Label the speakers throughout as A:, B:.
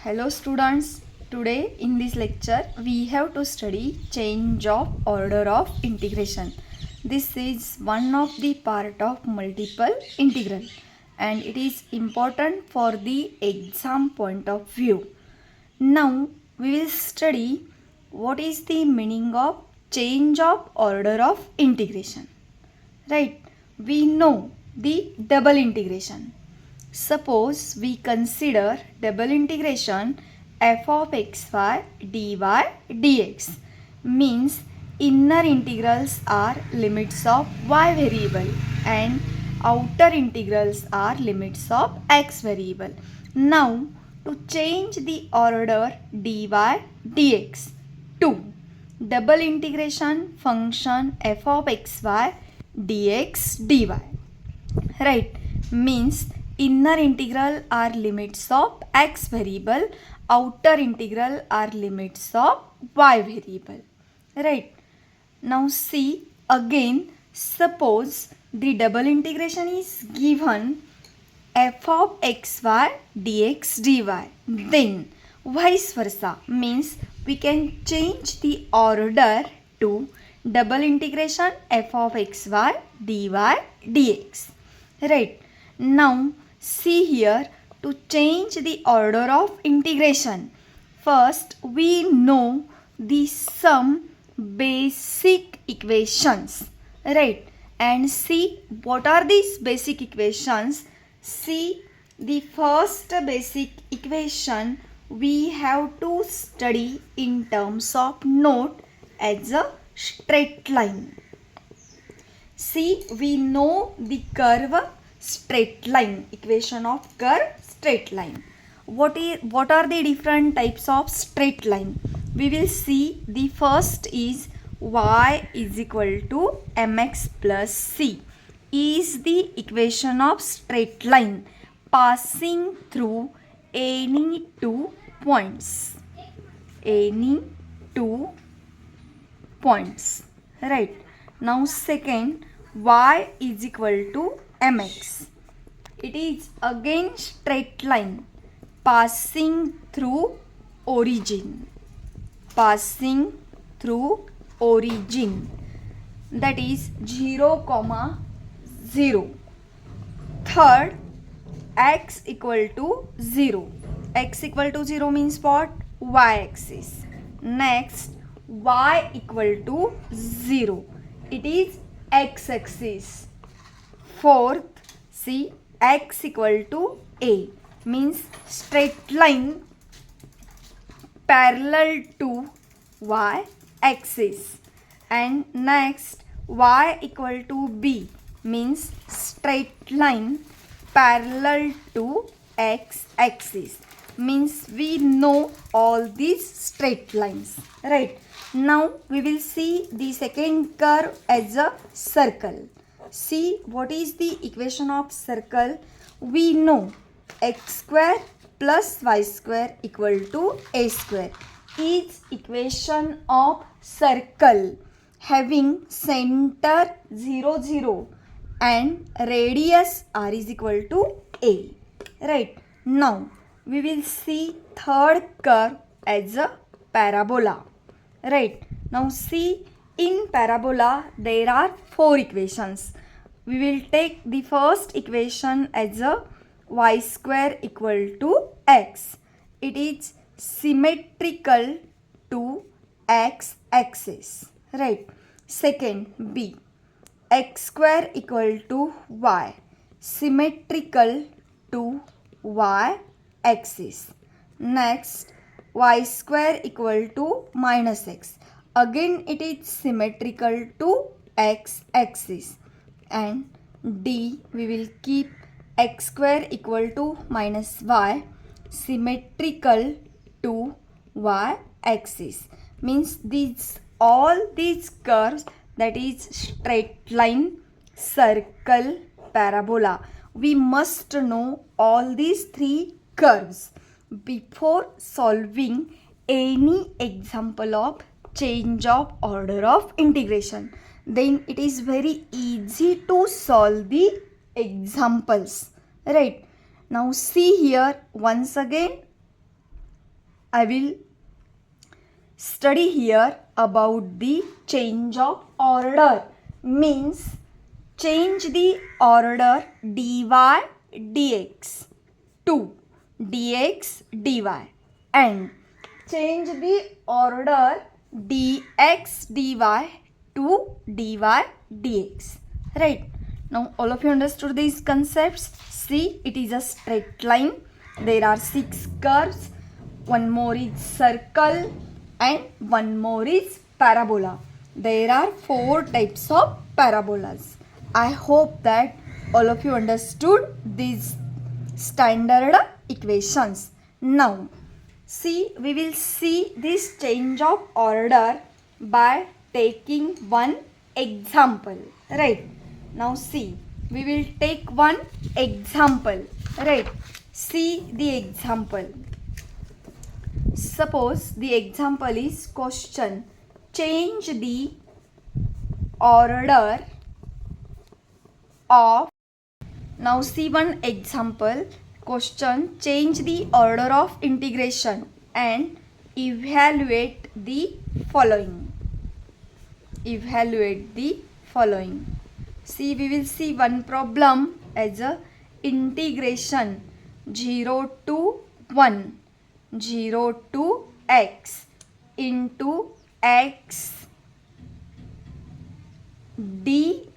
A: Hello students, today in this lecture we have to study change of order of integration. This is one of the part of multiple integral and it is important for the exam point of view. Now we will study what is the meaning of change of order of integration. Right, we know the double integration. Suppose we consider double integration f of xy dy dx means inner integrals are limits of y variable and outer integrals are limits of x variable. Now to change the order dy dx to double integration function f of xy dx dy, right, means inner integral are limits of x variable, outer integral are limits of y variable, right. Now see again, suppose the double integration is given f of xy dx dy, then vice versa means we can change the order to double integration f of xy dy dx, right. Now see here, to change the order of integration, first we know the some basic equations, right, and see what are these basic equations. See, the first basic equation we have to study in terms of note as a straight line. See, we know the curve straight line, equation of curve straight line. What are the different types of straight line? We will see the first is y is equal to mx plus c is the equation of straight line passing through any two points. Any two points, right. Now second, y is equal to mx. It is again straight line passing through origin. Passing through origin, that is 0, 0. Third, x equal to 0. X equal to 0 means what? Y axis. Next, y equal to 0. It is x axis. Fourth, see, x equal to a means straight line parallel to y axis. And next, y equal to b means straight line parallel to x axis, means we know all these straight lines, right. Now we will see the second curve as a circle. See, what is the equation of circle? We know x square plus y square equal to a square is equation of circle having center 0, 0 and radius r is equal to a, right. Now we will see third curve as a parabola, right. Now see, in parabola there are four equations. We will take the first equation as a y square equal to x. It is symmetrical to x axis, right. Second, b, x square equal to y, symmetrical to y axis. Next, y square equal to minus x. Again it is symmetrical to x axis. And d, we will keep x square equal to minus y, symmetrical to y axis, means these all these curves, that is straight line, circle, parabola, we must know all these three curves before solving any example of change of order of integration. Then it is very easy to solve the examples, right. Now see here once again, I will study here about the change of order, means change the order dy dx to dx dy and change the order dx dy to dy dx. Right, now all of you understood these concepts. See, it is a straight line. There are 6 curves. One more is circle and one more is parabola. There are 4 types of parabolas. I hope that all of you understood these standard equations. Now, see, we will see this change of order by taking one example. Right. Now see, we will take one example. Right. See the example. Suppose the example is question. Change the order of. Now see one example. Question. Change the order of integration and evaluate the following. Evaluate the following. See, we will see one problem as a integration 0 to 1, 0 to x into x dy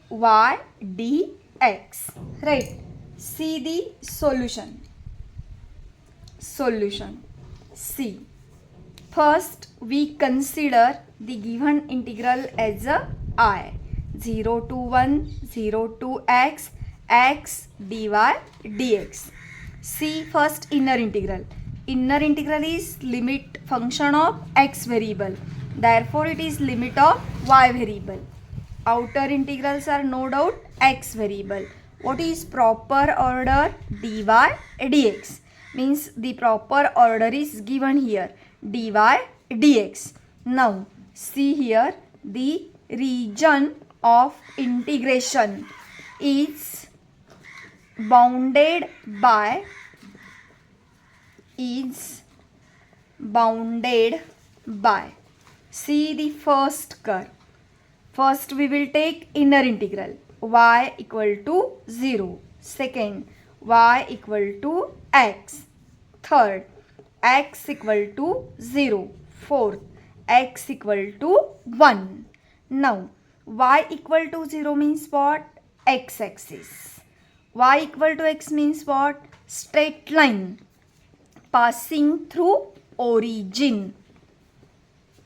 A: dx. Right. See the solution. Solution. See. First, we consider the given integral as a I. 0 to 1, 0 to x, x dy dx. See first inner integral. Inner integral is limit function of x variable. Therefore, it is limit of y variable. Outer integrals are no doubt x variable. What is proper order? Dy dx. Means the proper order is given here. Dy dx. Now, see here the region of integration is bounded by see the first curve. First we will take inner integral y equal to 0. Second, y equal to x. Third, x equal to 0. Fourth, x equal to 1. Now, y equal to 0 means what? X-axis. Y equal to x means what? Straight line passing through origin.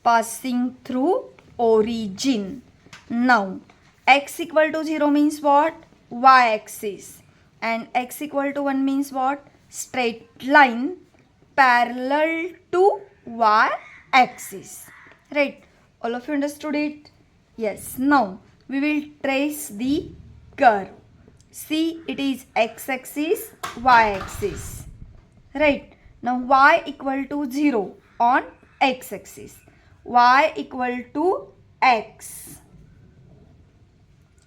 A: Passing through origin. Now, x equal to 0 means what? Y-axis. And x equal to 1 means what? Straight line parallel to y-axis. Right? All of you understood it? Yes. Now, we will trace the curve. See, it is x-axis, y-axis. Right? Now, y equal to 0 on x-axis. Y equal to x.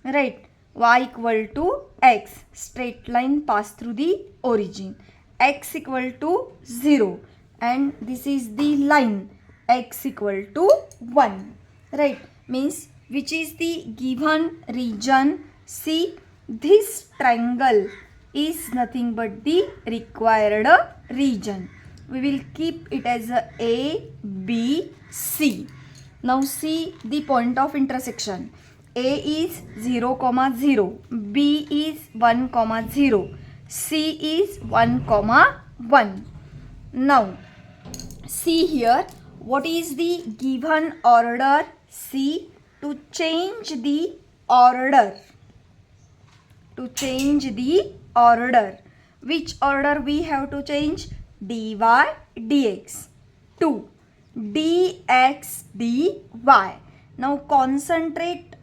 A: Right? Y equal to x. Straight line pass through the origin. X equal to 0. And this is the line. X equal to 1. Right? Means which is the given region. See, this triangle is nothing but the required region. We will keep it as A, B, C. Now see the point of intersection. A is 0, 0. B is 1, 0. C is 1, 1. Now see here what is the given order. See, to change the order. To change the order. Which order we have to change? Dy dx to dx dy. Now concentrate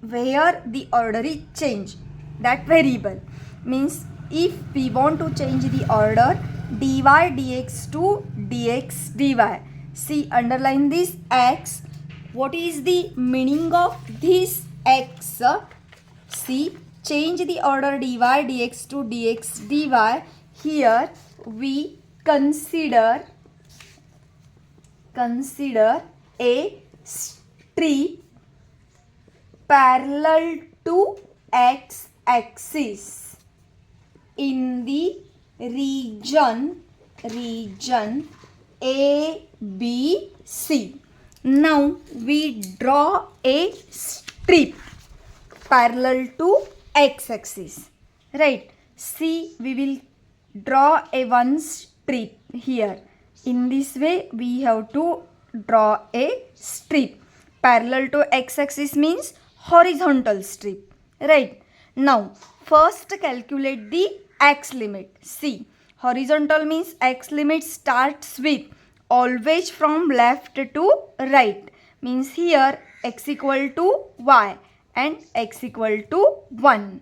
A: where the order is changed. That variable. Means if we want to change the order dy dx to dx dy. See, underline this x. What is the meaning of this x? See, change the order dy dx to dx dy. Here we consider consider a strip parallel to x-axis in the region ABC. Now we draw a strip parallel to x-axis. Right. See, we will draw a one strip here. In this way, we have to draw a strip. Parallel to x-axis means horizontal strip. Right. Now, first calculate the x limit. See, horizontal means x limit starts with always from left to right. Means here x equal to y and x equal to 1.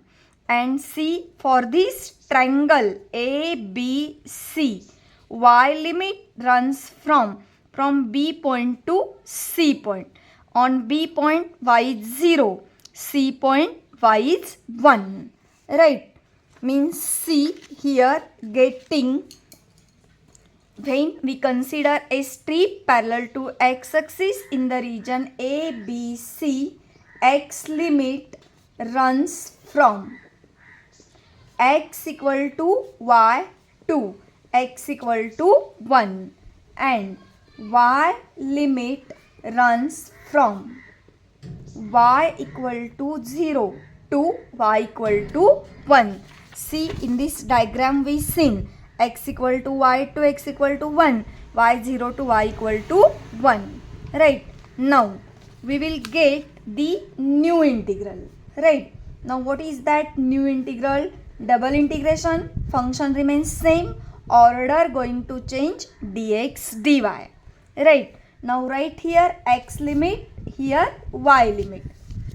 A: And see, for this triangle ABC, y limit runs from B point to C point. On B point, y is 0. C point, y is 1. Right. Means see here getting, when we consider a strip parallel to x-axis in the region ABC, x limit runs from x equal to y to x equal to 1 and y limit runs from y equal to 0 to y equal to 1. See, in this diagram we seen x equal to y to x equal to 1, y 0 to y equal to 1. Right. Now we will get the new integral. Right. Now what is that new integral? Double integration, function remains same, order going to change dx dy. Right. Now write here x limit, here y limit.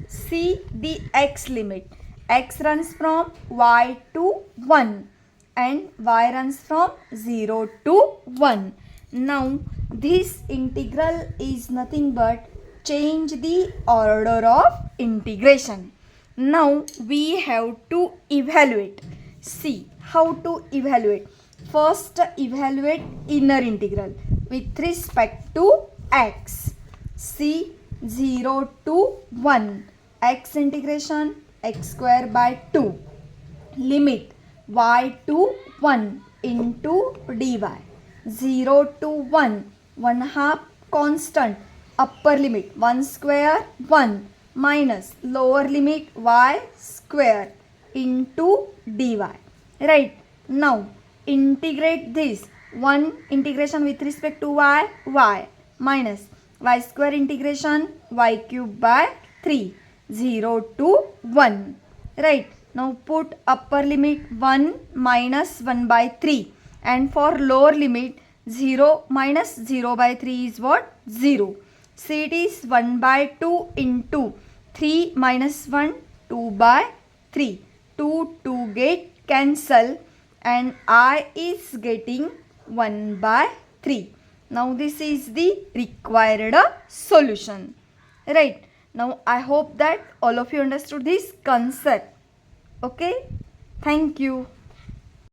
A: See the x limit. X runs from y to 1 and y runs from 0 to 1. Now this integral is nothing but change the order of integration. Now we have to evaluate. See how to evaluate. First evaluate inner integral with respect to x. See 0 to 1 x integration x square by 2. Limit y to 1 into dy. 0 to 1 1/2 constant, upper limit 1 square 1 minus lower limit y square into dy. Right. Now integrate this. 1 integration with respect to y minus y square integration y cube by 3. 0 to 1. Right. Now put upper limit 1 minus 1 by 3 and for lower limit 0 minus 0 by 3 is what? 0. So it is 1 by 2 into 3 minus 1, 2 by 3. 2 get cancel and I is getting 1 by 3. Now this is the required solution. Right. Now I hope that all of you understood this concept. Okay. Thank you.